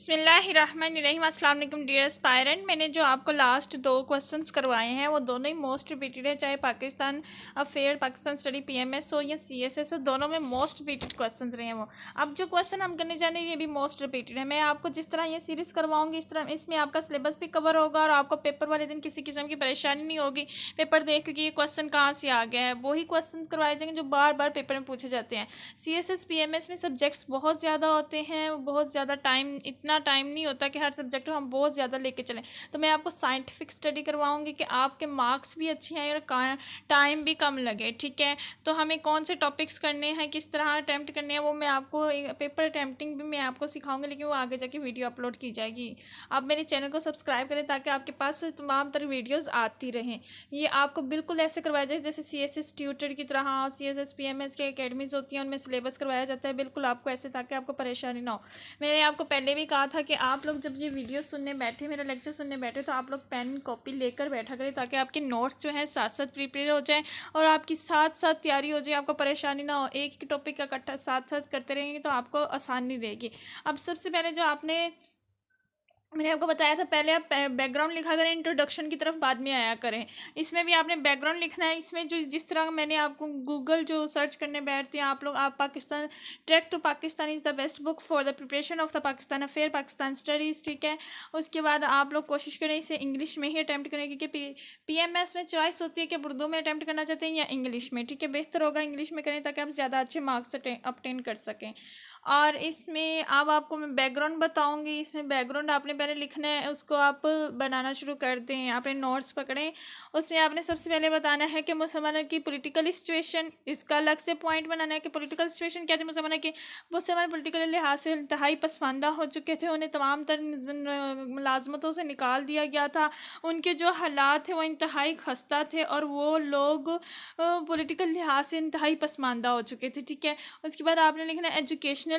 बिस्मिल्लाहिर्रहमानिर्रहीम। अस्सलाम वालेकुम डियर एस्पायरेंट। मैंने जो आपको लास्ट 2 क्वेश्चंस करवाए हैं वो दोनों ही मोस्ट रिपीटेड है, चाहे Pakistan affair, Pakistan study PMS हो या सीएसएस हो, दोनों में मोस्ट रिपीटेड क्वेश्चंस रहे हैं वो। अब जो क्वेश्चन हम करने जा रहे हैं ये भी मोस्ट रिपीटेड है। मैं आपको जिस तरह ये सीरीज़ करवाऊंगी इस तरह इसमें आपका सिलेबस भी कवर होगा और आपको पेपर वाले दिन किसी किस्म की परेशानी नहीं होगी पेपर देख के ये क्वेश्चन कहाँ से आ गया है। वही क्वेश्चन करवाए जाएंगे जो बार बार पेपर में पूछे जाते हैं। सीएसएस पीएमएस में सब्जेक्ट्स बहुत ज़्यादा होते हैं, बहुत ज़्यादा इतना टाइम नहीं होता कि हर सब्जेक्ट हम बहुत ज़्यादा लेके चलें। तो मैं आपको साइंटिफिक स्टडी करवाऊंगी कि आपके मार्क्स भी अच्छे आए और टाइम भी कम लगे। ठीक है, तो हमें कौन से टॉपिक्स करने हैं, किस तरह अटैम्प्ट करने हैं, वो मैं आपको पेपर अटैम्प्टिंग भी मैं आपको सिखाऊंगी, लेकिन वो आगे जाके वीडियो अपलोड की जाएगी। आप मेरे चैनल को सब्सक्राइब करें ताकि आपके पास तमाम तरह वीडियोज़ आती रहें। ये आपको बिल्कुल ऐसे करवाया जाए जैसे सीएसएस ट्यूटर की तरह सीएसएस पीएमएस के अकेडमीज़ होती हैं उनमें सिलेबस करवाया जाता है, बिल्कुल आपको ऐसे ताकि आपको परेशानी ना हो। मैंने आपको पहले भी कहा था कि आप लोग जब ये वीडियो सुनने बैठे, मेरा लेक्चर सुनने बैठे, तो आप लोग पेन कॉपी लेकर बैठा करें ताकि आपके नोट्स जो हैं साथ साथ प्रिपेयर हो जाएं और आपकी साथ साथ तैयारी हो जाए, आपको परेशानी ना हो। एक ही टॉपिक का इकट्ठा साथ साथ करते रहेंगे तो आपको आसानी रहेगी। अब सबसे पहले जो मैंने आपको बताया था, पहले आप बैकग्राउंड लिखा करें, इंट्रोडक्शन की तरफ बाद में आया करें। इसमें भी आपने बैकग्राउंड लिखना है। इसमें जो जिस तरह मैंने आपको गूगल जो सर्च करने बैठते हैं आप लोग, आप Pakistan track to Pakistan is the best book for the preparation of the Pakistan affair, Pakistan studies. ठीक है, उसके बाद आप लोग कोशिश करें इसे इंग्लिश में ही अटैम्प्ट करें, क्योंकि पीएमएस में चॉइस होती है कि आप उर्दू में अटैम्प्ट करना चाहते हैं या इंग्लिश में। ठीक है, बेहतर होगा इंग्लिश में करें ताकि आप ज़्यादा अच्छे मार्क्स अपटेन कर सकें। और इसमें अब आपको मैं बैकग्राउंड बताऊंगी। इसमें बैकग्राउंड आपने पहले लिखना है, उसको आप बनाना शुरू कर दें। आपने नोट्स पकड़ें, उसमें आपने सबसे पहले बताना है कि मुसलमानों की पॉलिटिकल सिचुएशन, इसका अलग से पॉइंट बनाना है कि पॉलिटिकल सिचुएशन क्या थी मुसलमानों की। मुसलमान पॉलिटिकल लिहाज से इंतहाई पसमानदा हो चुके थे, उन्हें तमाम तर मुलाजमतों से निकाल दिया गया था, उनके जो हालात थे वो इंतहाई खस्ता थे और वो लोग पॉलिटिकल लिहाज से इंतहाई पसमानदा हो चुके थे। ठीक है, उसके बाद आपने लिखना है एजुकेशनल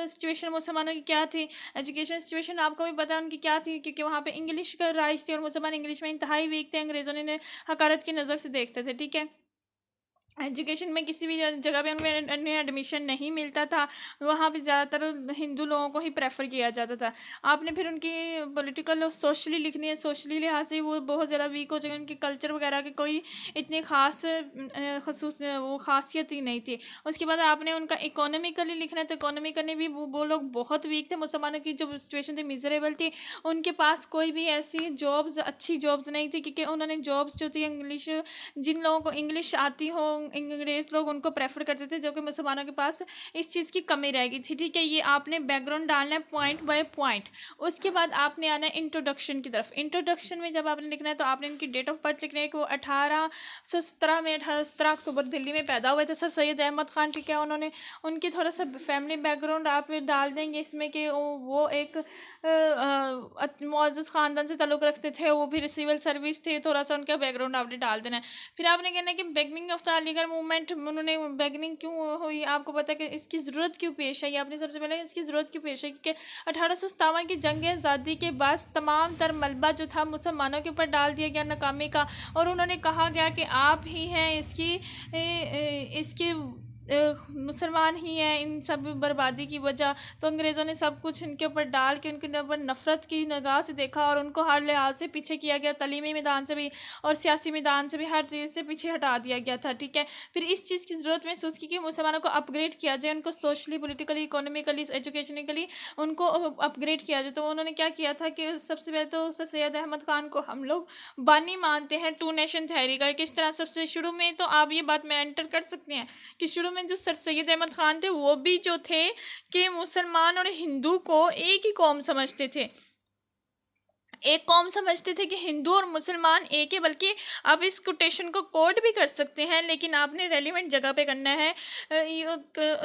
सिचुएशन मुसलमानों की क्या थी। एजुकेशन सिचुएशन आपको भी पता है उनकी क्या थी, क्योंकि वहाँ पे इंग्लिश का राइज थी और मुसलमान इंग्लिश में इंतहाई वीक थे, अंग्रेज़ों ने हकारत की नज़र से देखते थे। ठीक है, एजुकेशन में किसी भी जगह पे उन्हें एडमिशन नहीं मिलता था, वहाँ पे ज़्यादातर हिंदू लोगों को ही प्रेफर किया जाता था। आपने फिर उनकी पॉलिटिकल और सोशली लिखनी है। सोशली लिहाज से वो बहुत ज़्यादा वीक हो चुके, उनके कल्चर वगैरह की कोई इतनी ख़ास खसूस वो खासियत ही नहीं थी। उसके बाद आपने उनका इकोनॉमिकली लिखना है, तो इकोनॉमिकली भी वो लोग बहुत वीक थे। मुसलमानों की जो सिचुएशन थी मिजरेबल थी, उनके पास कोई भी ऐसी जॉब्स, अच्छी जॉब्स नहीं थी, क्योंकि उन्होंने जॉब्स जो थी इंग्लिश, जिन लोगों को इंग्लिश आती हो अंग्रेज़ लोग उनको प्रेफर करते थे, जो कि मुसलमानों के पास इस चीज़ की कमी रह गई थी। ठीक है, ये आपने बैकग्राउंड डालना है पॉइंट बाय पॉइंट। उसके बाद आपने आना है इंट्रोडक्शन की तरफ। इंट्रोडक्शन में जब आपने लिखना है तो आपने इनकी डेट ऑफ बर्थ लिखना है कि वो 1817 में 17 अक्टूबर दिल्ली में पैदा हुए थे सर सैयद अहमद ख़ान। ठीक है, उन्होंने उनकी थोड़ा सा फैमिली बैकग्राउंड आप डाल देंगे इसमें कि वो एक मुअज़्ज़ज़ ख़ानदान से ताल्लुक़ रखते थे, वो भी सिविल सर्विस थे। थोड़ा सा उनका बैकग्राउंड आपने डाल देना है। फिर आपने कहना है कि beginning of the Aligarh movement, उन्होंने बिगनिंग क्यों हुई, आपको पता है कि इसकी ज़रूरत क्यों पेश आई। आपने सबसे पहले इसकी ज़रूरत क्यों पेश आई, क्योंकि 1857 की जंग आज़ादी के बाद तमाम तर मलबा जो था मुसलमानों के ऊपर डाल दिया गया नाकामी का, और उन्होंने कहा गया कि आप ही हैं इसकी मुसलमान ही हैं इन सब बर्बादी की वजह। तो अंग्रेज़ों ने सब कुछ इनके ऊपर डाल के उनके ऊपर नफ़रत की निगाह से देखा और उनको हर लिहाज से पीछे किया गया, तलीमी मैदान से भी और सियासी मैदान से भी हर चीज़ से पीछे हटा दिया गया था। ठीक है, फिर इस चीज़ की ज़रूरत महसूस की कि मुसलमानों को अपग्रेड किया जाए, उनको सोशली, पॉलिटिकली, इकोनॉमिकली, एजुकेशनिकली उनको अपग्रेड किया जाए। तो उन्होंने क्या किया था कि सबसे पहले तो सर सैयद अहमद ख़ान को हम लोग बानी मानते हैं टू नेशन थ्योरी का। किस तरह सबसे शुरू में तो आप ये बात में एंटर कर सकते हैं कि शुरू में जो सर सैयद अहमद ख़ान थे वो भी जो थे कि मुसलमान और हिंदू को एक ही कौम समझते थे, एक कौम समझते थे कि हिंदू और मुसलमान एक है। बल्कि आप इस कोटेशन को कोट भी कर सकते हैं, लेकिन आपने रेलिवेंट जगह पे करना है।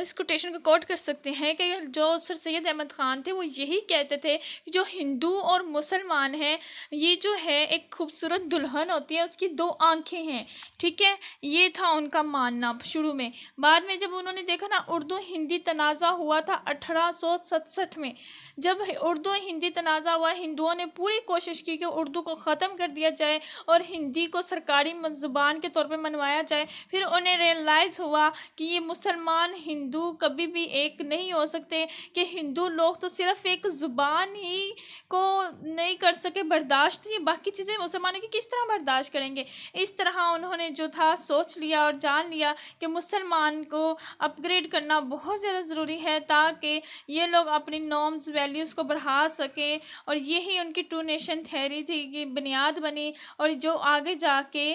इस कोटेशन को कोट कर सकते हैं कि जो सर सैयद अहमद ख़ान थे वो यही कहते थे कि जो हिंदू और मुसलमान हैं, ये जो है एक खूबसूरत दुल्हन होती है, उसकी दो आँखें हैं। ठीक है, ये था उनका मानना शुरू में। बाद में जब उन्होंने देखा ना, उर्दू हिंदी तनाज़ा हुआ था 1867 में। जब उर्दू हिंदी तनाज़ा हुआ, हिंदुओं ने पूरी कोशिश की कि उर्दू को ख़त्म कर दिया जाए और हिंदी को सरकारी ज़ुबान के तौर पे मनवाया जाए। फिर उन्हें रियलाइज़ हुआ कि ये मुसलमान हिंदू कभी भी एक नहीं हो सकते, कि हिंदू लोग तो सिर्फ़ एक ज़ुबान ही को नहीं कर सके बर्दाश्त, ये बाकी चीज़ें मुसलमानों की किस तरह बर्दाश्त करेंगे। इस तरह उन्होंने जो था सोच लिया और जान लिया कि मुसलमान को अपग्रेड करना बहुत ज़्यादा ज़रूरी है, ताकि ये लोग अपनी नॉर्म्स वैल्यूज़ को बढ़ा सकें। और यही उनकी टू नेशन थ्योरी थी कि बुनियाद बनी, और जो आगे जाके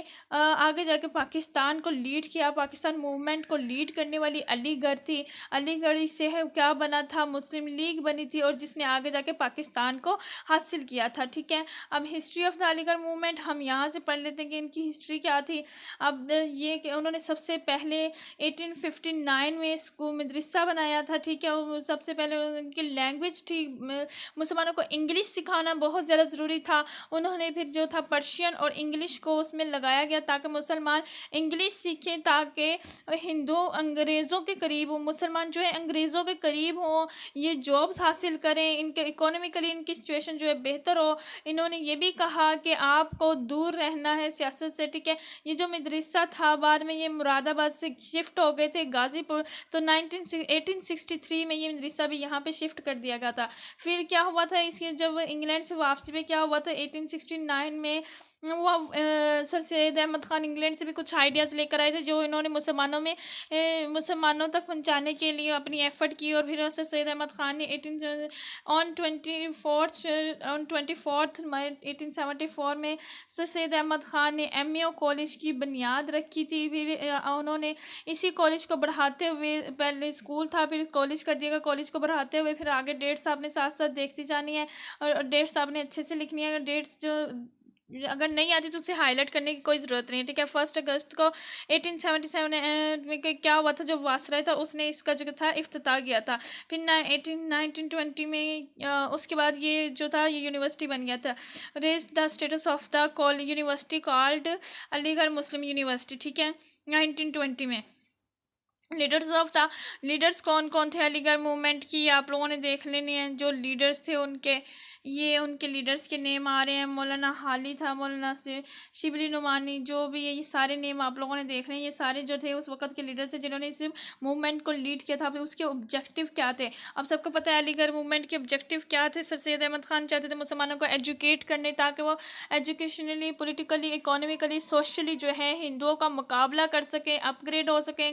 पाकिस्तान को लीड किया, पाकिस्तान मूवमेंट को लीड करने वाली अलीगढ़ थी। अलीगढ़ से क्या बना था, मुस्लिम लीग बनी थी, और जिसने आगे जाके पाकिस्तान को हासिल किया था। ठीक है, अब history of the Aligarh movement हम यहाँ से पढ़ लेते हैं कि इनकी हिस्ट्री क्या थी। अब ये कि उन्होंने सबसे पहले 1859 में स्कूल मदरसा बनाया था। ठीक है, सबसे पहले उनकी लैंग्वेज थी, मुसलमानों को इंग्लिश सिखाना बहुत ज़्यादा ज़रूरी था। उन्होंने फिर जो था पर्शियन और इंग्लिश को उसमें लगाया गया ताकि मुसलमान इंग्लिश सीखें, ताकि हिंदू अंग्रेज़ों के करीब हो, मुसलमान जो है अंग्रेज़ों के करीब हों, ये जॉब्स हासिल करें, इनके इकोनॉमिकली इनकी सिचुएशन जो है बेहतर हो। इन्होंने ये भी कहा कि आपको दूर रहना है सियासत से। ठीक है, ये जो मदरसा था बाद में ये मुरादाबाद से शिफ्ट हो गए थे गाज़ीपुर, तो 1863 में ये मदरसा भी यहाँ पे शिफ्ट कर दिया गया था। फिर क्या हुआ था, इसके जब इंग्लैंड से वापसी पे क्या हुआ था 1869 में, वो सर सैयद अहमद ख़ान इंग्लैंड से भी कुछ आइडियाज़ लेकर आए थे, जो इन्होंने मुसलमानों तक पहुँचाने के लिए अपनी एफ़र्ट की। और फिर सर सैयद अहमद ख़ान ने 24 मई 1874 में सर सैयद अहमद ख़ान ने MAO कॉलेज की बुनियाद रखी थी। फिर उन्होंने इसी कॉलेज को बढ़ाते हुए, पहले स्कूल था फिर कॉलेज कर दिया, कॉलेज को बढ़ाते हुए फिर आगे डेट्स आपने साथ साथ देखती जानी है, और डेट्स आपने अच्छे से लिखनी है। अगर डेट्स जो अगर नहीं आती तो उसे हाईलाइट करने की कोई ज़रूरत नहीं है। ठीक है, 1 अगस्त को 1877 में क्या हुआ था, जो वासराय था उसने इसका जो था इफ्तिताह किया था। फिर 1920 में उसके बाद ये जो था ये यूनिवर्सिटी बन गया था। Raise the status of the university called Aligarh Muslim university. ठीक है, 1920 में लीडर्स कौन कौन थे अलीगढ़ मूवमेंट की, आप लोगों ने देख लेने हैं। जो लीडर्स थे उनके लीडर्स के नेम आ रहे हैं। मौलाना हाली था, मौलाना से शिबली नुमानी, जो भी है, ये सारे नेम आप लोगों ने देख रहे हैं। ये सारे जो थे उस वक्त के लीडर्स थे जिन्होंने इस मूवमेंट को लीड किया था। फिर उसके ऑब्जेक्टिव क्या थे, अब सबको पता है अलीगढ़ मूवमेंट के ऑब्जेक्टिव क्या थे। सर सैयद अहमद ख़ान चाहते थे मुसलमानों को एजुकेट करने, ताकि वो एजुकेशनली, पॉलिटिकली, इकोनॉमिकली, सोशली जो है हिंदुओं का मुकाबला कर सके, अपग्रेड हो सके,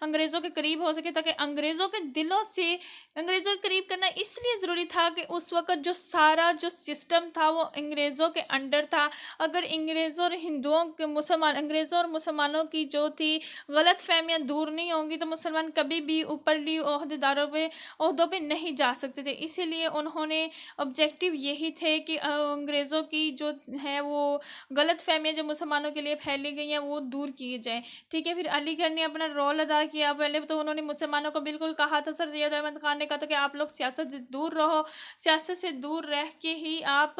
अंग्रेज़ों के करीब हो सके। ताकि अंग्रेज़ों के दिलों से अंग्रेज़ों के करीब करना इसलिए ज़रूरी था कि उस वक़्त जो सारा जो सिस्टम था वो अंग्रेज़ों के अंडर था। अगर अंग्रेज़ों और हिंदुओं के अंग्रेज़ों और मुसलमानों की जो थी गलत फहमियाँ दूर नहीं होंगी, तो मुसलमान कभी भी ऊपरली ओहदों पे नहीं जा सकते थे। इसीलिए उन्होंने ऑब्जेक्टिव यही थे कि अंग्रेज़ों की जो है वो गलत फहमियाँ जो मुसलमानों के लिए फैली गई हैं वो दूर की जाए। ठीक है, फिर अलीगढ़ ने अपना रोल अदा किया। पहले तो उन्होंने मुसलमानों को बिल्कुल कहा था, सर सैयद अहमद ख़ान ने कहा था कि आप लोग सियासत से दूर रहो, सियासत से दूर रह के ही आप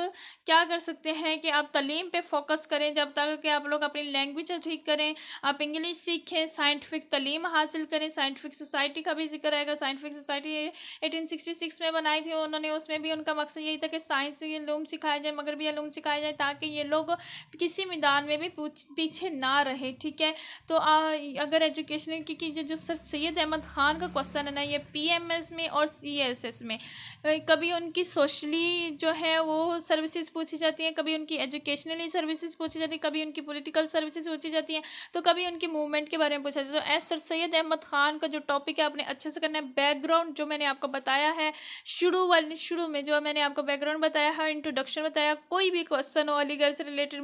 क्या कर सकते हैं कि आप तालीम पे फोकस करें, जब तक कि आप लोग अपनी लैंग्वेज ठीक करें, आप इंग्लिश सीखें, साइंटिफिक तालीम हासिल करें। साइंटिफिक सोसाइटी का भी जिक्र आएगा। साइंटिफिक सोसाइटी 1866 में बनाई थी उन्होंने। उसमें भी उनका मकसद यही था कि साइंस के इल्म सिखाए जाए, मगरबी इल्म सिखाए जाए, ताकि ये लोग किसी मैदान में भी पीछे ना रहे। ठीक है, तो अगर एजुकेशनल की जो सर सैयद अहमद ख़ान का क्वेश्चन है ना, ये PMS में और CSS में कभी उनकी सोशली जो है वो सर्विसेज पूछी जाती हैं, कभी उनकी एजुकेशनली सर्विसेज पूछी जाती है, कभी उनकी पॉलिटिकल सर्विसेज पूछी जाती हैं, तो कभी उनकी मूवमेंट के बारे में पूछा जाता है। तो सर सैयद अहमद ख़ान का जो टॉपिक है आपने अच्छे से करना है। बैकग्राउंड जो मैंने आपको बताया है शुरू में जो मैंने आपको बैकग्राउंड बताया है, इंट्रोडक्शन बताया, कोई भी क्वेश्चन हो अलीगढ़ से रिलेटेड,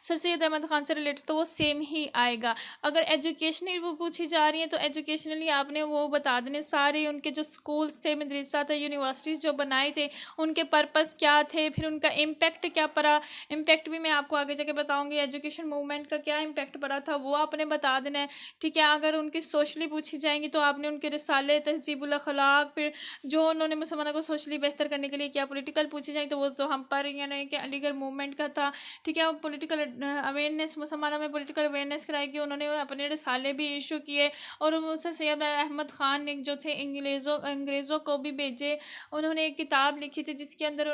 सर सैयद अहमद ख़ान से रिलेटेड, तो वो सेम ही आएगा। अगर एजुकेशनली वो पूछी जा रही है तो एजुकेशनली आपने वो बता देने सारे उनके जो स्कूल्स थे, मदरसा थे, यूनिवर्सिटीज़ जो बनाए थे, उनके पर्पस क्या थे, फिर उनका इम्पैक्ट क्या पड़ा। इम्पैक्ट भी मैं आपको आगे जाके बताऊंगी, एजुकेशन मूवमेंट का क्या इम्पैक्ट पड़ा था वो आपने बता देना है। ठीक है, अगर उनकी सोशली पूछी जाएंगी तो आपने उनके रिसाले, तहज़ीबुल अखलाक, फिर जो उन्होंने मुसलमानों को सोशली बेहतर करने के लिए क्या, पॉलिटिकल पूछी जाएंगी तो वो जो हम पर यानी कि अलीगढ़ मूवमेंट का था। ठीक है, वो पॉलिटिकल अवेयरनेस, मुसलमानों में पॉलिटिकल अवेयरनेस कराई कि उन्होंने अपने रिसाले भी इशू किए, और वो सर सैयद अहमद ख़ान ने जो थे अंग्रेज़ों को भी भेजे। उन्होंने एक किताब लिखी थी जिसके अंदर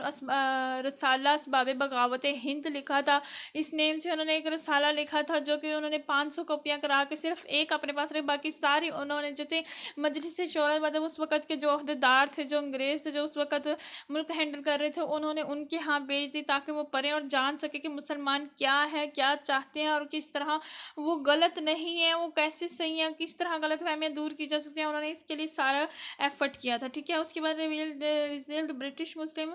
रसाला असबाब बगावत हिंद लिखा था। इस नेम से उन्होंने एक रसाला लिखा था जो कि उन्होंने 500 कॉपियाँ करा के सिर्फ एक अपने पास रखी, बाकी सारी उन्होंने जो थे मजलिस शूरा, मतलब उस वक़्त के जो अहदेदार थे, जो अंग्रेज़ थे, जो उस वक़्त मुल्क हैंडल कर रहे थे, उन्होंने उनके यहाँ भेज दी ताकि वो पढ़ें और जान सके कि मुसलमान क्या है, क्या चाहते हैं और किस तरह वो गलत नहीं है, वो कैसे सही है, किस तरह गलतफहमियाँ दूर की जा सकती हैं। उन्होंने इसके लिए सारा एफर्ट किया था, ठीक है। उसके बाद रिजल्ट ब्रिटिश मुस्लिम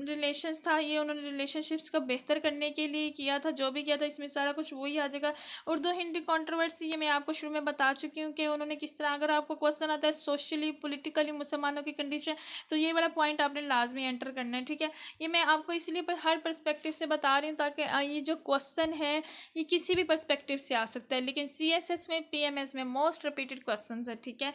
रिलेशंस था, ये उन्होंने रिलेशनशिप्स को बेहतर करने के लिए किया था। जो भी किया था इसमें सारा कुछ वही आ जाएगा। उर्दू हिंदी कंट्रोवर्सी, ये मैं आपको शुरू में बता चुकी हूँ कि उन्होंने किस तरह, अगर आपको क्वेश्चन आता है सोशली पॉलिटिकली मुसलमानों की कंडीशन, तो ये वाला पॉइंट आपने लाजमी एंटर करना है, ठीक है। ये मैं आपको इसलिए हर पर्सपेक्टिव से बता रही हूँ ताकि ये जो क्वेश्चन है ये किसी भी पर्सपेक्टिव से आ सकता है, लेकिन सीएसएस में पीएमएस में मोस्ट रिपीटेड क्वेश्चन है, ठीक है।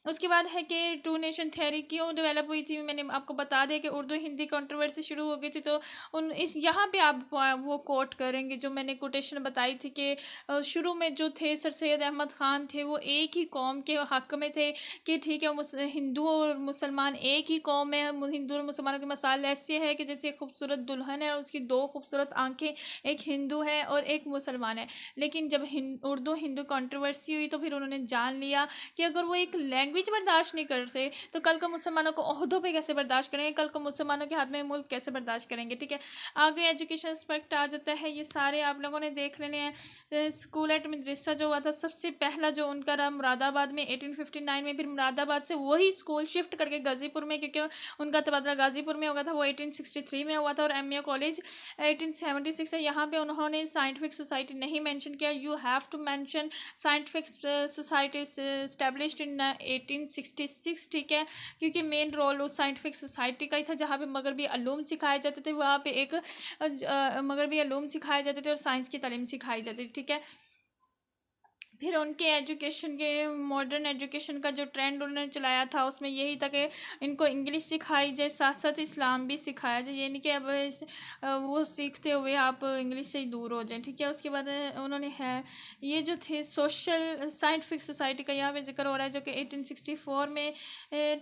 उसके बाद है कि टू नेशन थ्योरी क्यों डेवलप हुई थी। मैंने आपको बता दिया कि उर्दू हिंदी कंट्रोवर्सी शुरू हो गई थी, तो उन इस यहाँ पे आप वो कोट करेंगे जो मैंने कोटेशन बताई थी कि शुरू में जो थे सर सैयद अहमद ख़ान थे वो एक ही कौम के हक़ में थे कि ठीक है हिंदू और मुसलमान एक ही कौम है। हिंदू और मुसलमानों की मिसाल ऐसे है कि जैसे एक खूबसूरत दुल्हन है और उसकी दो खूबसूरत आँखें, एक हिंदू है और एक मुसलमान है। लेकिन जब उर्दू हिंदू कंट्रोवर्सी हुई तो फिर उन्होंने जान लिया कि अगर वो एक लैंग्वेज बर्दाश्त नहीं करते तो कल को मुसलमानों को ओहदों पे कैसे बर्दाश्त करेंगे, कल को मुसलमानों के हाथ में मुल्क कैसे बर्दाश्त करेंगे, ठीक है। आगे एजुकेशन एस्पेक्ट आ जाता है, ये सारे आप लोगों ने देख लेने हैं। स्कूल एट मदरसा जो हुआ था सबसे पहला जो उनका रहा मुरादाबाद में 1859 में, फिर मुरादाबाद से वही स्कूल शिफ्ट करके गाज़ीपुर में, क्योंकि उनका तबादला गाज़ीपुर में हो गया था, वो 1863 में हुआ था। और एमए कॉलेज 1876 है। यहाँ पे उन्होंने साइंटिफिक सोसाइटी नहीं मेंशन किया, you have to mention scientific society established in 1866, ठीक है, क्योंकि मेन रोल उस साइंटिफिक सोसाइटी का ही था जहाँ पे मगरबी अलूम सिखाए जाते थे। वहाँ पे एक मगरबी अलूम सिखाए जाते थे और साइंस की तालीम सिखाई जाती थी, ठीक है। फिर उनके एजुकेशन के मॉडर्न एजुकेशन का जो ट्रेंड उन्होंने चलाया था उसमें यही था कि इनको इंग्लिश सिखाई जाए, साथ साथ इस्लाम भी सिखाया जाए, ये नहीं कि अब वो सीखते हुए आप इंग्लिश से ही दूर हो जाएं, ठीक है। उसके बाद उन्होंने है ये जो थे सोशल साइंटिफिक सोसाइटी का यहाँ पे जिक्र हो रहा है जो कि 1864 में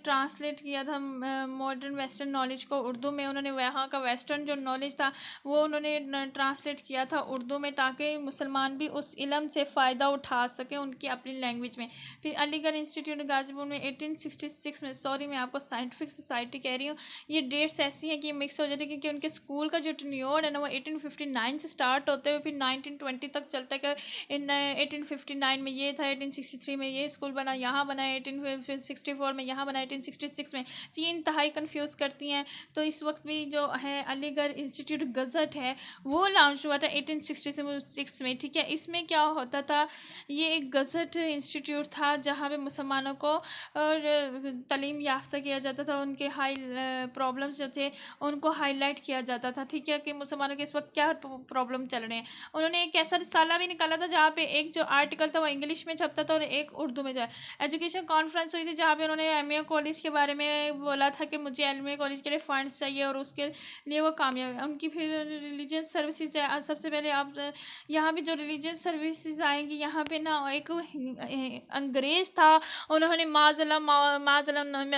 ट्रांसलेट किया था मॉडर्न वेस्टर्न नॉलेज को उर्दू में। उन्होंने वहाँ का वेस्टर्न जो नॉलेज था वो उन्होंने ट्रांसलेट किया था उर्दू में ताकि मुसलमान भी उस इल्म से फ़ायदा उठा सके उनकी अपनी लैंग्वेज में। फिर अलीगढ़ इंस्टीट्यूट गाजीपुर में 1866 में, सॉरी मैं आपको साइंटिफिक सोसाइटी कह रही हूँ, ये डेट्स ऐसी हैं कि मिक्स हो जाती है क्योंकि उनके स्कूल का जो टेन्योर है ना वो 1859 से स्टार्ट होते हुए फिर 1920 तक चलता है। इन 1859 में ये था, 1863 में ये स्कूल बना, यहाँ बना 1864 में, यहाँ बना 1866 में, तो ये इंतहाई कन्फ्यूज़ करती हैं। तो इस वक्त भी जो है अलीगढ़ इंस्टीट्यूट गज़ट है वो लॉन्च हुआ था 1866 में, ठीक है। इसमें क्या होता था, ये एक गज़ट इंस्टीट्यूट था जहाँ पे मुसलमानों को और तालीम याफ्ता किया जाता था, उनके हाई प्रॉब्लम्स जो थे उनको हाईलाइट किया जाता था, ठीक है, कि मुसलमानों के इस वक्त क्या प्रॉब्लम चल रहे हैं। उन्होंने एक ऐसा रिसाला भी निकाला था जहाँ पे एक जो आर्टिकल था वो इंग्लिश में छपता था और एक उर्दू में जाए। एजुकेशन कॉन्फ्रेंस हुई थी जहाँ पे उन्होंने एमए कॉलेज के बारे में बोला था कि मुझे एमए कॉलेज के लिए फ़ंड्स चाहिए और उसके लिए वो कामयाब है। उनकी फिर रिलीजियस सर्विसेज है, सबसे पहले आप यहाँ पे जो रिलीजियस सर्विसेज आएंगी यहाँ पे ना एक अंग्रेज़ था, उन्होंने माज़ल्ला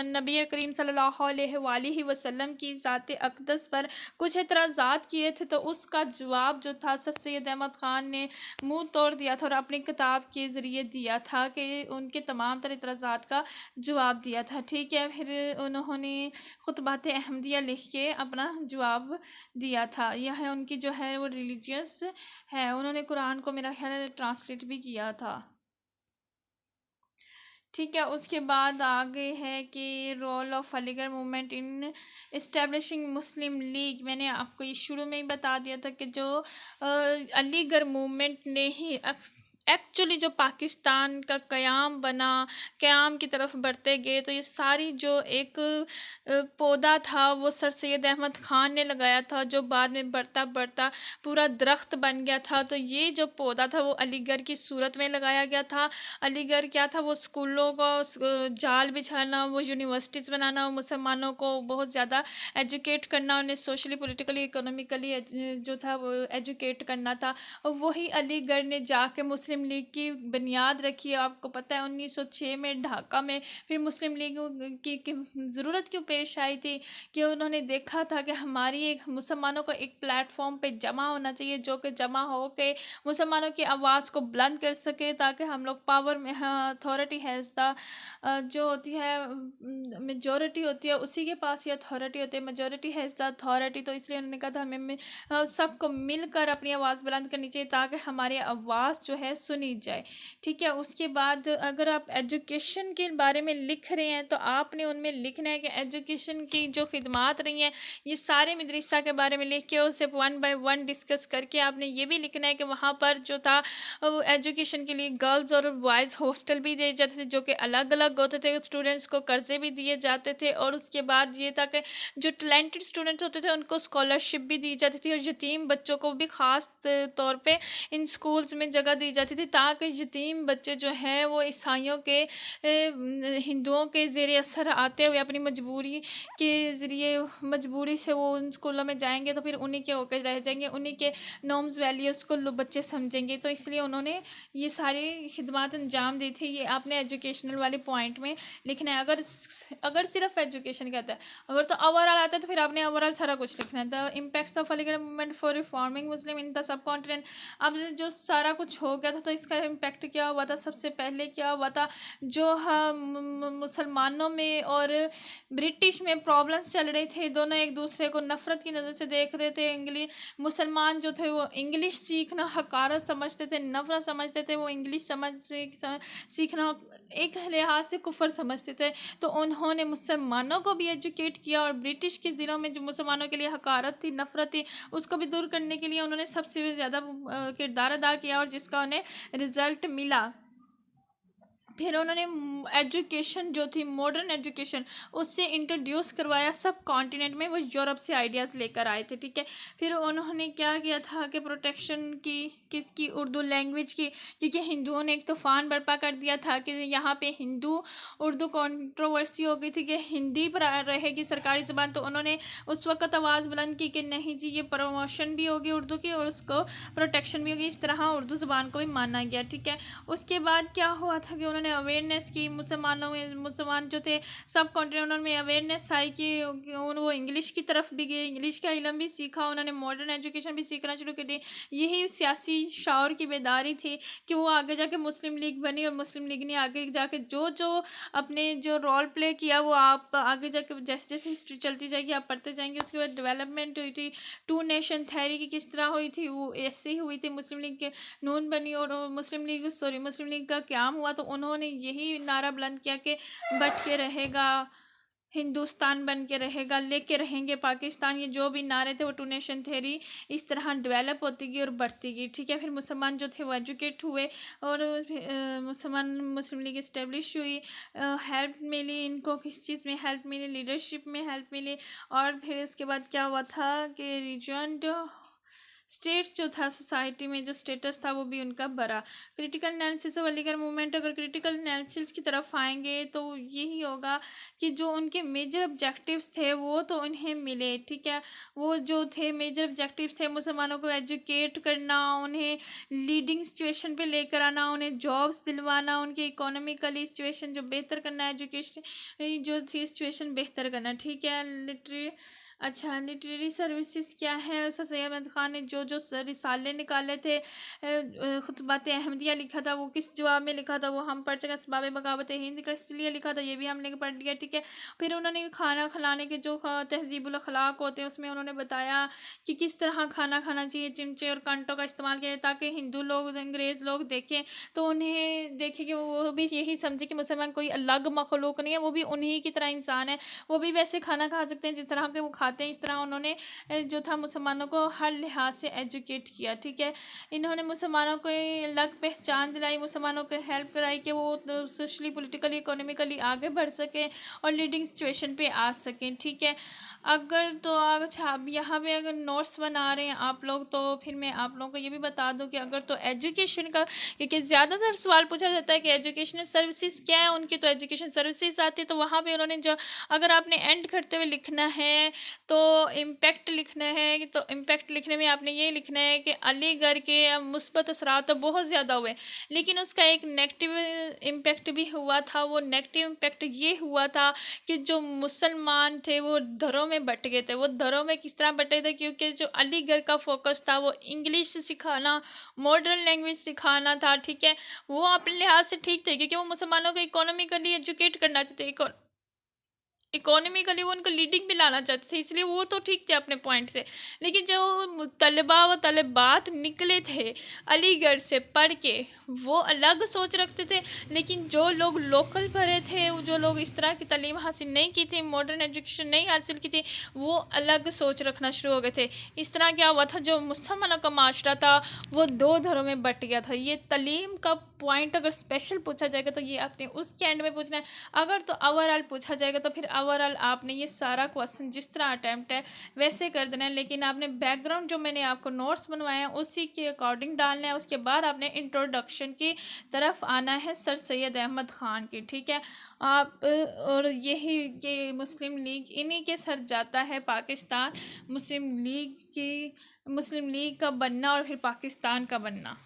नबी करीम सल्लल्लाहु अलैहि वसल्लम की ज़ात अक़दस पर कुछ एतराज़ात किए थे, तो उसका जवाब जो था सर सैयद अहमद ख़ान ने मुंह तोड़ दिया था और अपनी किताब के ज़रिए दिया था कि उनके तमाम तरह एतराज़ात का जवाब दिया था, ठीक है। फिर उन्होंने खुतबात अहमदिया लिख के अपना जवाब दिया था। यह है उनकी जो है वो रिलीजियस है, उन्होंने कुरान को मेरा ख्याल ट्रांसलेट भी किया था, ठीक है। उसके बाद आगे है कि role of Aligarh movement in establishing Muslim League. मैंने आपको ये शुरू में ही बता दिया था कि जो अलीगढ़ मूवमेंट ने ही एक्चुअली जो पाकिस्तान का क़याम बना, क़याम की तरफ बढ़ते गए, तो ये सारी जो एक पौधा था वो सर सैयद अहमद ख़ान ने लगाया था जो बाद में बढ़ता बढ़ता पूरा दरख्त बन गया था। तो ये जो पौधा था वो अलीगढ़ की सूरत में लगाया गया था। अलीगढ़ क्या था, वो स्कूलों को जाल बिछाना, वो यूनिवर्सिटीज़ बनाना, मुसलमानों को बहुत ज़्यादा एजुकेट करना, उन्हें सोशली पॉलिटिकली इकोनॉमिकली जो था वो एजुकेट करना था। और वही अलीगढ़ ने जाके मुस्लिम मुस्लिम लीग की बुनियाद रखी है। आपको पता है 1906 में ढाका में फिर मुस्लिम लीग की ज़रूरत क्यों पेश आई थी कि उन्होंने देखा था कि हमारी एक मुसलमानों को एक प्लेटफॉर्म पे जमा होना चाहिए, जो कि जमा हो के मुसलमानों की आवाज़ को बुलंद कर सके, ताकि हम लोग पावर में, अथॉरिटी हैज़ द, जो होती है मेजॉरिटी होती है उसी के पास ही अथॉरिटी होती है, मेजॉरिटी हैज़ द अथॉरिटी। तो इसलिए उन्होंने कहा था हमें सबको मिलकर अपनी आवाज़ बुलंद करनी चाहिए ताकि हमारी आवाज़ जो है सुनी जाए। ठीक है, उसके बाद अगर आप एजुकेशन के बारे में लिख रहे हैं तो आपने उनमें लिखना है कि एजुकेशन की जो खिदमात रही हैं ये सारे मदरसा के बारे में लिख के उसे 1 बाय 1 डिस्कस करके आपने ये भी लिखना है कि वहाँ पर जो था एजुकेशन के लिए गर्ल्स और बॉयज़ हॉस्टल भी दिए जाते थे जो कि अलग अलग होते थे, स्टूडेंट्स को कर्जे भी दिए जाते थे, और उसके बाद ये था कि जो टैलेंटेड स्टूडेंट्स होते थे उनको स्कॉलरशिप भी दी जाती थी, और यतीम बच्चों को भी ख़ास तौर पे इन स्कूल्स में जगह दी जाती थी ताकि यतीम बच्चे जो हैं वो ईसाइयों के हिंदुओं के ज़ेर असर आते हुए अपनी मजबूरी के ज़रिए मजबूरी से वो उन स्कूलों में जाएंगे तो फिर उन्हीं के होकर रह जाएंगे, उन्हीं के नॉर्म्स वैल्यूज़ को बच्चे समझेंगे। तो इसलिए उन्होंने ये सारी खिदमत अंजाम दी थी। ये आपने एजुकेशनल वाले पॉइंट में लिखना है। अगर सिर्फ एजुकेशन कहता है, अगर तो ओवरऑल आता है तो फिर आपने ओवरऑल सारा कुछ लिखना है। The impacts of Aligarh movement for reforming Muslim in the sub continent. अब जो सारा कुछ हो गया था तो इसका इम्पैक्ट क्या हुआ था? सबसे पहले क्या हुआ था, जो मुसलमानों में और ब्रिटिश में प्रॉब्लम्स चल रहे थे, दोनों एक दूसरे को नफ़रत की नज़र से देख रहे थे। मुसलमान जो थे वो इंग्लिश सीखना हकारत समझते थे, नफ़रत समझते थे, वो इंग्लिश सीखना एक लिहाज से कुफर समझते थे। तो उन्होंने मुसलमानों को भी एजुकेट किया, और ब्रिटिश के दिनों में जो मुसलमानों के लिए हकारत थी, नफ़रत थी, उसको भी दूर करने के लिए उन्होंने सबसे ज़्यादा किरदार अदा किया, और जिसका उन्हें रिज़ल्ट मिला। फिर उन्होंने एजुकेशन जो थी मॉडर्न एजुकेशन उससे इंट्रोड्यूस करवाया सब कॉन्टिनेंट में, वो यूरोप से आइडियाज़ लेकर आए थे। ठीक है, फिर उन्होंने क्या किया था कि प्रोटेक्शन की किसकी, उर्दू लैंग्वेज की, क्योंकि हिंदुओं ने एक तूफ़ान बर्पा कर दिया था कि यहाँ पे हिंदू उर्दू कंट्रोवर्सी हो गई थी कि हिंदी पर रहेगी सरकारी ज़बान। तो उन्होंने उस वक़्त आवाज़ बुलंद की कि नहीं जी, ये प्रमोशन भी होगी उर्दू की और उसको प्रोटेक्शन भी होगी, इस तरह उर्दू ज़बान को भी माना गया। ठीक है, उसके बाद क्या हुआ था कि उन्होंने अवेयरनेस की, मुसलमान जो थे सब कॉन्टिनेंट में अवेयरनेस आई कि वो इंग्लिश की तरफ भी गए, इंग्लिश का इल्म भी सीखा, उन्होंने मॉडर्न एजुकेशन भी सीखना शुरू कर दी। यही सियासी शौर की बेदारी थी कि वो आगे जाके मुस्लिम लीग बनी, और मुस्लिम लीग ने आगे जाके जो जो अपने जो रोल प्ले किया वो आप आगे जाके जैसे जैसे हिस्ट्री चलती जाएगी आप पढ़ते जाएंगे। उसके बाद डेवलपमेंट हुई थी, 2 नेशन थ्योरी की किस तरह हुई थी, वो ऐसे ही हुई थी। मुस्लिम लीग के नून बनी और मुस्लिम लीग का क़याम हुआ, तो उन्होंने यही नारा बुलंद किया कि बट के रहेगा हिंदुस्तान, बन के रहेगा, लेके रहेंगे पाकिस्तान। ये जो भी नारे थे वो 2 नेशन थ्योरी इस तरह डेवलप होती गई और बढ़ती गई। ठीक है, फिर मुसलमान जो थे वो एजुकेट हुए, और मुस्लिम लीग इस्टेब्लिश हुई, हेल्प मिली इनको, किस चीज़ में हेल्प मिली, लीडरशिप में हेल्प मिली। और फिर इसके बाद क्या हुआ था कि रीजन स्टेट्स जो था, सोसाइटी में जो स्टेटस था वो भी उनका बढ़ा। Critical analysis of Aligarh movement, अगर क्रिटिकल एनालिसिस की तरफ आएंगे तो यही होगा कि जो उनके मेजर ऑब्जेक्टिव्स थे वो तो उन्हें मिले। ठीक है, वो जो थे मेजर ऑब्जेक्टिव्स थे मुसलमानों को एजुकेट करना, उन्हें लीडिंग सिचुएशन पे लेकर आना, उन्हें जॉब्स दिलवाना, उनकी इकोनॉमिकली सिचुएशन जो बेहतर करना, एजुकेशन जो थी सिचुएशन बेहतर करना। ठीक है, लिटरेरी सर्विसेज क्या है, उस सैयद अहमद ख़ान ने जो रिसाले निकाले थे, खुतबात अहमदिया लिखा था, वो किस जवाब में लिखा था वो हम पढ़ चुके। असबाब बगावत हिंद का इसलिए लिखा था, ये भी हमने पढ़ लिया। ठीक है, फिर उन्होंने खाना खिलाने के जो तहजीबुल अखलाक होते हैं उसमें उन्होंने बताया कि किस तरह खाना खाना चाहिए, चिमचे और कांटों का इस्तेमाल किया ताकि हिंदू लोग, अंग्रेज़ लोग देखें तो उन्हें देखें कि वो भी यही समझे कि मुसलमान कोई अलग मखलूक नहीं है, वो भी उन्हीं की तरह इंसान है, वो भी वैसे खाना खा सकते हैं जिस तरह के वो खाते हैं। इस तरह उन्होंने जो था मुसलमानों को हर लिहाज से एजुकेट किया। ठीक है, इन्होंने मुसलमानों को अलग पहचान दिलाई, मुसलमानों को हेल्प कराई कि वो सोशली, पॉलिटिकली, इकोनॉमिकली आगे बढ़ सकें और लीडिंग सिचुएशन पे आ सकें। ठीक है, अगर तो अच्छा आप यहाँ पे अगर नोट्स बना रहे हैं आप लोग, तो फिर मैं आप लोगों को ये भी बता दूं कि अगर तो एजुकेशन का, क्योंकि ज़्यादातर सवाल पूछा जाता है कि एजुकेशनल सर्विसेज क्या है उनकी, तो एजुकेशन सर्विसेज आती है, तो वहाँ पे उन्होंने जो, अगर आपने एंड करते हुए लिखना है तो इम्पैक्ट लिखना है, तो इम्पैक्ट लिखने में आपने ये लिखना है कि अलीगढ़ के मुस्बत असरात तो बहुत ज़्यादा हुए, लेकिन उसका एक नेगेटिव इम्पैक्ट भी हुआ था। वो नेगेटिव इम्पैक्ट ये हुआ था कि जो मुसलमान थे वो घरों में बट गए थे। वो घरों में किस तरह बटे थे, क्योंकि जो अलीगढ़ का फोकस था वो इंग्लिश सिखाना, मॉडर्न लैंग्वेज सिखाना था, ठीक है। वो अपने लिहाज से ठीक थे, क्योंकि वो मुसलमानों को इकोनॉमिकली एजुकेट करना चाहते, इकोनॉमिकली वो उनको लीडिंग पे लाना चाहते थे, इसलिए वो तो ठीक थे अपने पॉइंट से। लेकिन जो तलबा व तलबात निकले थे अलीगढ़ से पढ़ के, वो अलग सोच रखते थे। लेकिन जो लोग लोकल पढ़े थे, जो लोग इस तरह की तालीम हासिल नहीं की थी, मॉडर्न एजुकेशन नहीं हासिल की थी, वो अलग सोच रखना शुरू हो गए थे। इस तरह क्या हुआ था, जो मुसलमानों का माशरा था वो दो धड़ों में बट गया था। ये तालीम का पॉइंट अगर स्पेशल पूछा जाएगा तो ये आपने उसके एंड में पूछना है। अगर तो ओवरऑल पूछा जाएगा तो फिर ओवरऑल आपने ये सारा क्वेश्चन जिस तरह अटैम्प्ट है वैसे कर देना है, लेकिन आपने बैकग्राउंड जो मैंने आपको नोट्स बनवाए हैं उसी के अकॉर्डिंग डालना है। उसके बाद आपने इंट्रोडक्शन की तरफ आना है सर सैयद अहमद ख़ान की, ठीक है। आप और यही ये मुस्लिम लीग इन्हीं के सर जाता है पाकिस्तान, मुस्लिम लीग का बनना और फिर पाकिस्तान का बनना।